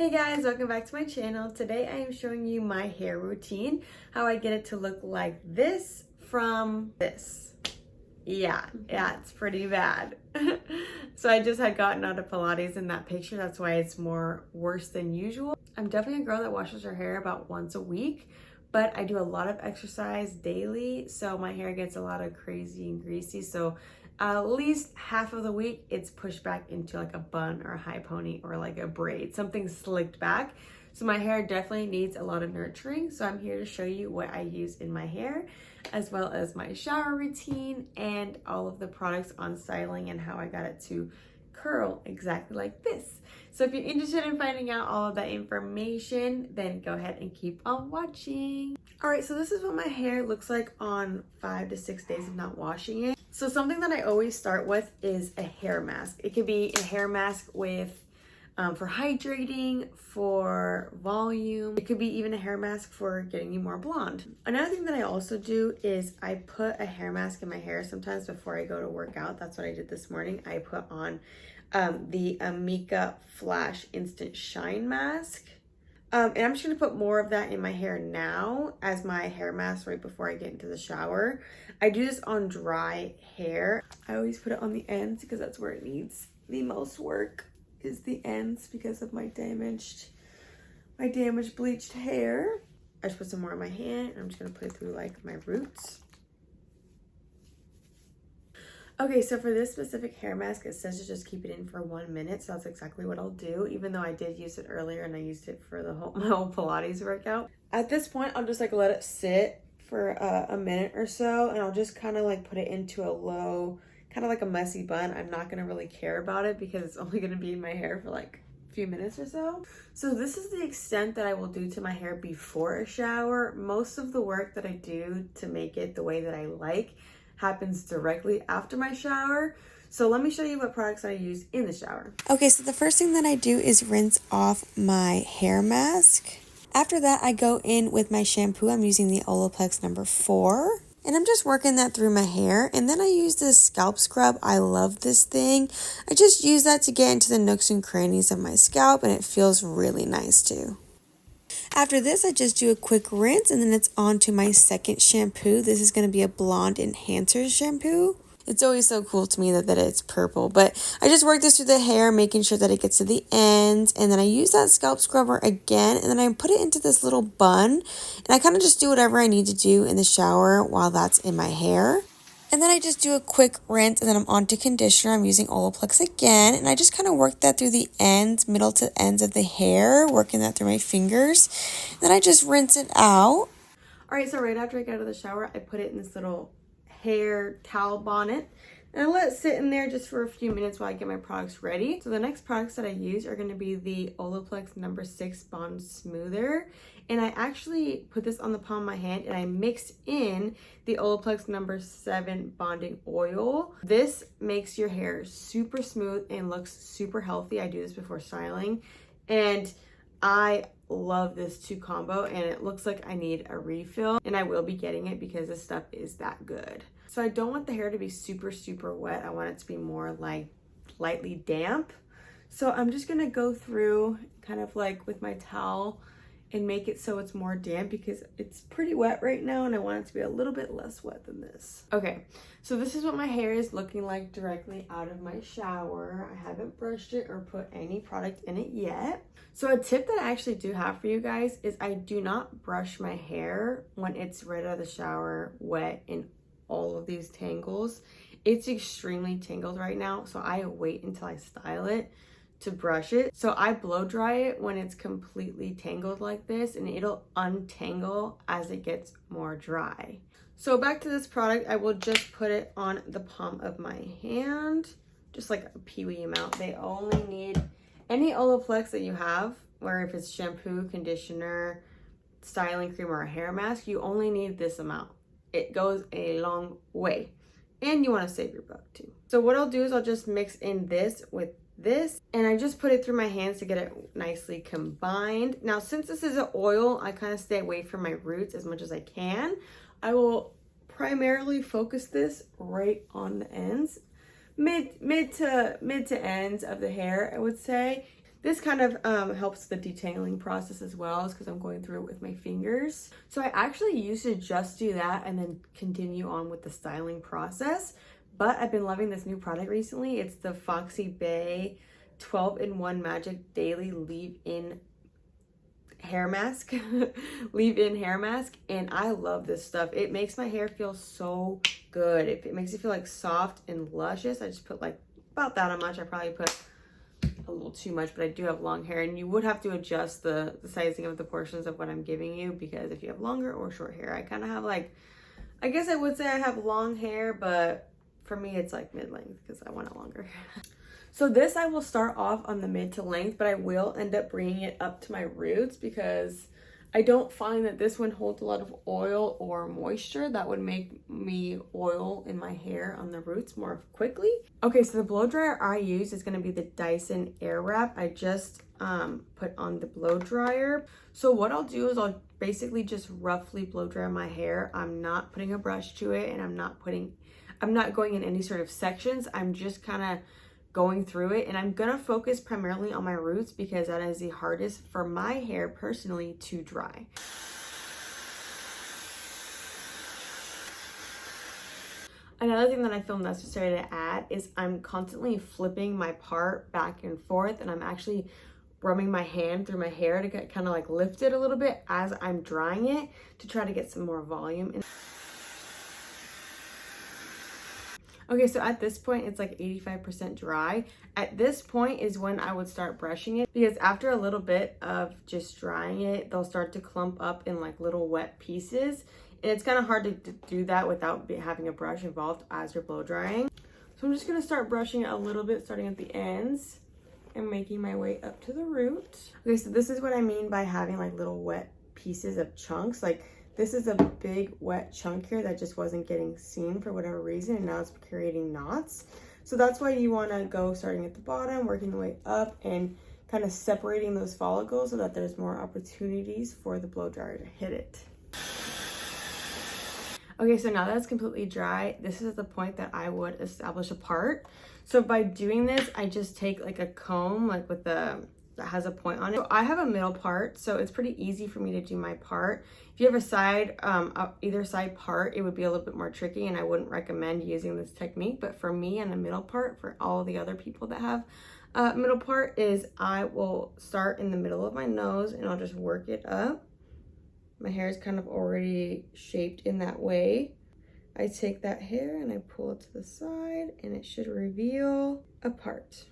Hey guys, welcome back to my channel. Today I am showing you my hair routine, how I get it to look like this from this. Yeah, it's pretty bad. So I just had gotten out of Pilates in that picture, that's why it's more worse than usual. I'm definitely a girl that washes her hair about once a week, but I do a lot of exercise daily, so my hair gets a lot of crazy and greasy. So at least half of the week it's pushed back into like a bun or a high pony or like a braid, something slicked back. So my hair definitely needs a lot of nurturing. So I'm here to show you what I use in my hair, as well as my shower routine and all of the products on styling and how I got it to curl exactly like this. So if you're interested in finding out all of that information, then go ahead and keep on watching. All right, so this is what my hair looks like on 5 to 6 days of not washing it. So something that I always start with is a hair mask. It could be a hair mask with for hydrating, for volume. It could be even a hair mask for getting you more blonde. Another thing that I also do is I put a hair mask in my hair sometimes before I go to work out. That's what I did this morning. I put on the Amika Flash Instant Shine Mask. And I'm just gonna put more of that in my hair now as my hair mask right before I get into the shower. I do this on dry hair. I always put it on the ends because that's where it needs the most work, is the ends, because of my damaged bleached hair. I just put some more on my hand and I'm just gonna put it through like my roots. Okay, so for this specific hair mask, it says to just keep it in for 1 minute. So that's exactly what I'll do, even though I did use it earlier and I used it for my whole Pilates workout. At this point, I'll just like let it sit for a minute or so, and I'll just kind of like put it into a low, kind of like a messy bun. I'm not gonna really care about it because it's only gonna be in my hair for like a few minutes or so. So this is the extent that I will do to my hair before a shower. Most of the work that I do to make it the way that I like happens directly after my shower. So let me show you what products I use in the shower. Okay, so the first thing that I do is rinse off my hair mask. After that, I go in with my shampoo. I'm using the Olaplex number 4. And I'm just working that through my hair. And then I use this scalp scrub. I love this thing. I just use that to get into the nooks and crannies of my scalp, and it feels really nice too. After this, I just do a quick rinse, and then it's on to my second shampoo. This is going to be a blonde enhancer shampoo. It's always so cool to me that it's purple, but I just work this through the hair, making sure that it gets to the ends, and then I use that scalp scrubber again, and then I put it into this little bun, and I kind of just do whatever I need to do in the shower while that's in my hair. And then I just do a quick rinse, and then I'm on to conditioner. I'm using Olaplex again, and I just kind of work that through the ends, middle to ends of the hair, working that through my fingers. Then I just rinse it out. All right, so right after I get out of the shower, I put it in this little hair towel bonnet, and I let it sit in there just for a few minutes while I get my products ready. So the next products that I use are going to be the Olaplex number 6 Bond Smoother. And I actually put this on the palm of my hand and I mixed in the Olaplex number 7 Bonding Oil. This makes your hair super smooth and looks super healthy. I do this before styling, and I love this 2 combo, and it looks like I need a refill, and I will be getting it because this stuff is that good. So I don't want the hair to be super wet. I want it to be more like lightly damp. So I'm just gonna go through kind of like with my towel and make it so it's more damp because it's pretty wet right now, and I want it to be a little bit less wet than this. Okay, so this is what my hair is looking like directly out of my shower. I haven't brushed it or put any product in it yet. So a tip that I actually do have for you guys is I do not brush my hair when it's right out of the shower, wet in all of these tangles. It's extremely tangled right now, so I wait until I style it to brush it. So I blow dry it when it's completely tangled like this, and it'll untangle as it gets more dry. So back to this product, I will just put it on the palm of my hand, just like a pee-wee amount. They only need any Olaplex that you have, where if it's shampoo, conditioner, styling cream, or a hair mask, you only need this amount. It goes a long way, and you want to save your buck too. So what I'll do is I'll just mix in this with this, and I just put it through my hands to get it nicely combined. Now, since this is an oil, I kind of stay away from my roots as much as I can. I will primarily focus this right on the ends, mid to ends of the hair, I would say. This kind of helps the detangling process as well, because I'm going through it with my fingers. So I actually used to just do that and then continue on with the styling process. But I've been loving this new product recently. It's the Foxy Bay 12-in-1 Magic Daily Leave-In hair mask. Leave-in hair mask. And I love this stuff. It makes my hair feel so good. It makes it feel like soft and luscious. I just put like about that much. I probably put a little too much, but I do have long hair, and you would have to adjust the sizing of the portions of what I'm giving you, because if you have longer or short hair, I kind of have like, I guess I would say I have long hair, but for me it's like mid-length because I want it longer. So this I will start off on the mid to length, but I will end up bringing it up to my roots because I don't find that this one holds a lot of oil or moisture that would make me oil in my hair on the roots more quickly. Okay, so the blow dryer I use is going to be the Dyson Airwrap. I just put on the blow dryer. So what I'll do is I'll basically just roughly blow dry my hair. I'm not putting a brush to it, and I'm not going in any sort of sections. I'm just kind of going through it, and I'm gonna focus primarily on my roots because that is the hardest for my hair personally to dry. Another thing that I feel necessary to add is I'm constantly flipping my part back and forth, and I'm actually rubbing my hand through my hair to get kind of like lift it a little bit as I'm drying it to try to get some more volume in. Okay, so at this point, it's like 85% dry. At this point is when I would start brushing it, because after a little bit of just drying it, they'll start to clump up in like little wet pieces. And it's kind of hard to do that without having a brush involved as you're blow drying. So I'm just gonna start brushing it a little bit, starting at the ends and making my way up to the root. Okay, so this is what I mean by having like little wet pieces of chunks. Like, this is a big wet chunk here that just wasn't getting seen for whatever reason, and now it's creating knots. So that's why you want to go starting at the bottom, working the way up, and kind of separating those follicles so that there's more opportunities for the blow dryer to hit it. Okay, so now that's completely dry, this is the point that I would establish a part. So by doing this, I just take like a comb, like with the that has a point on it. So I have a middle part, so it's pretty easy for me to do my part. If you have a side, either side part, it would be a little bit more tricky, and I wouldn't recommend using this technique. But for me and the middle part, for all the other people that have middle part, is I will start in the middle of my nose and I'll just work it up. My hair is kind of already shaped in that way. I take that hair and I pull it to the side, and it should reveal a part.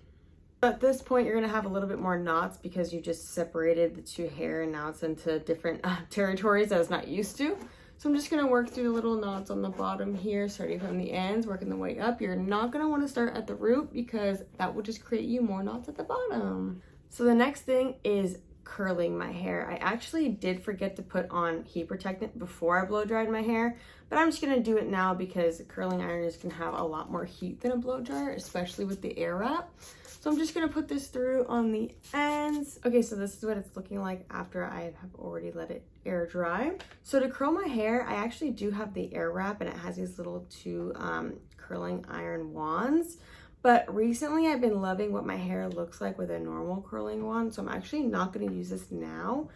At this point, you're gonna have a little bit more knots because you just separated the two hair, and now it's into different territories I was not used to. So I'm just gonna work through the little knots on the bottom here, starting from the ends, working the way up. You're not gonna wanna start at the root because that will just create you more knots at the bottom. So the next thing is curling my hair. I actually did forget to put on heat protectant before I blow dried my hair, but I'm just gonna do it now because curling irons can have a lot more heat than a blow dryer, especially with the air wrap. So I'm just gonna put this through on the ends. Okay, so this is what it's looking like after I have already let it air dry. So to curl my hair, I actually do have the air wrap, and it has these little two curling iron wands. But recently I've been loving what my hair looks like with a normal curling wand, so I'm actually not gonna use this now.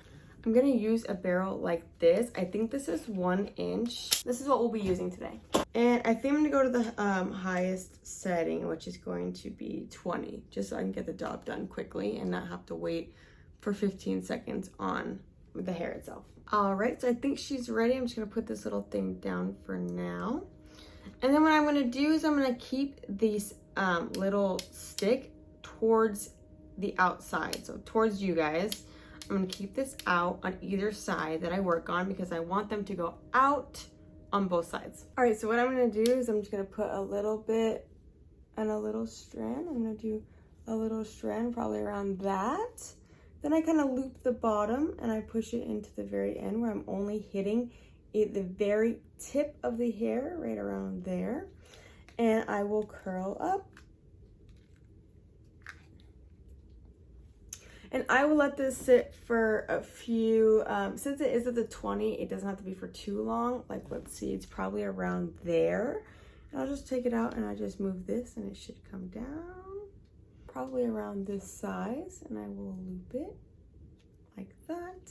I'm gonna use a barrel like this. I think this is 1 inch. This is what we'll be using today. And I think I'm gonna go to the highest setting, which is going to be 20, just so I can get the job done quickly and not have to wait for 15 seconds on the hair itself. All right, so I think she's ready. I'm just gonna put this little thing down for now. And then what I'm gonna do is I'm gonna keep these little stick towards the outside, so towards you guys. I'm gonna keep this out on either side that I work on because I want them to go out on both sides. All right, so what I'm gonna do is I'm just gonna put a little bit and a little strand. I'm gonna do a little strand probably around that. Then I kind of loop the bottom and I push it into the very end where I'm only hitting the very tip of the hair right around there. And I will curl up. And I will let this sit for a few, since it is at the 20, it doesn't have to be for too long. Like, let's see, it's probably around there. And I'll just take it out and I just move this and it should come down. probably around this size, and I will loop it like that.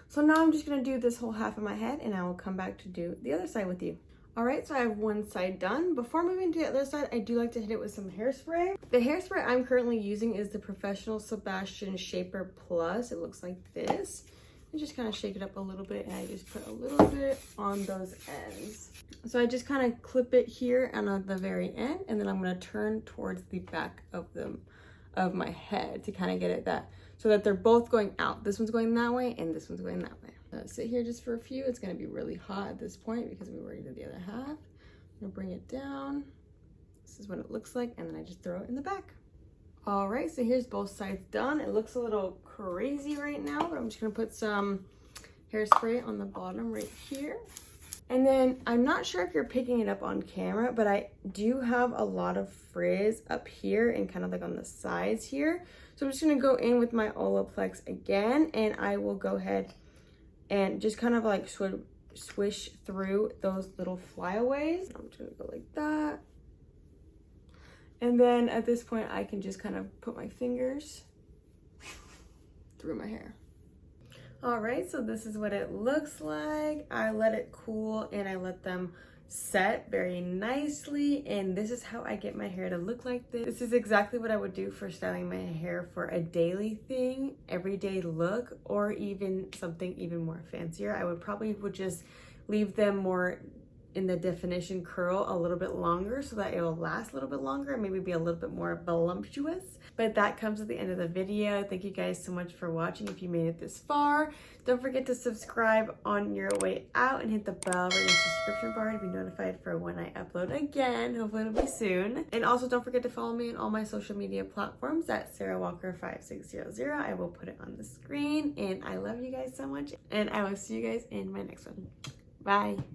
So now I'm just gonna do this whole half of my head, and I will come back to do the other side with you. All right, so I have one side done. Before moving to the other side, I do like to hit it with some hairspray. The hairspray I'm currently using is the Professional Sebastian Shaper Plus. It looks like this. And just kind of shake it up a little bit, and I just put a little bit on those ends. So I just kind of clip it here and at the very end, and then I'm gonna turn towards the back of my head to kind of get it so that they're both going out. This one's going that way, and this one's going that way. Sit here just for a few. It's gonna be really hot at this point because we already did the other half. I'm gonna bring it down. This is what it looks like, and then I just throw it in the back. All right, so here's both sides done. It looks a little crazy right now, but I'm just gonna put some hairspray on the bottom right here. And then I'm not sure if you're picking it up on camera, but I do have a lot of frizz up here and kind of like on the sides here. So I'm just gonna go in with my Olaplex again, and I will go ahead and just kind of like swish through those little flyaways. I'm just gonna go like that. And then at this point, I can just kind of put my fingers through my hair. All right, so this is what it looks like. I let it cool and I let them set very nicely, and this is how I get my hair to look like this. This is exactly what I would do for styling my hair for a daily thing, everyday look, or even something even more fancier. I would just leave them more in the definition curl a little bit longer so that it will last a little bit longer and maybe be a little bit more voluptuous. But that comes at the end of the video. Thank you guys so much for watching. If you made it this far, don't forget to subscribe on your way out and hit the bell right in the subscription bar to be notified for when I upload again. Hopefully it'll be soon. And also don't forget to follow me on all my social media platforms at SarahWalker5600. I will put it on the screen, and I love you guys so much, and I will see you guys in my next one. Bye.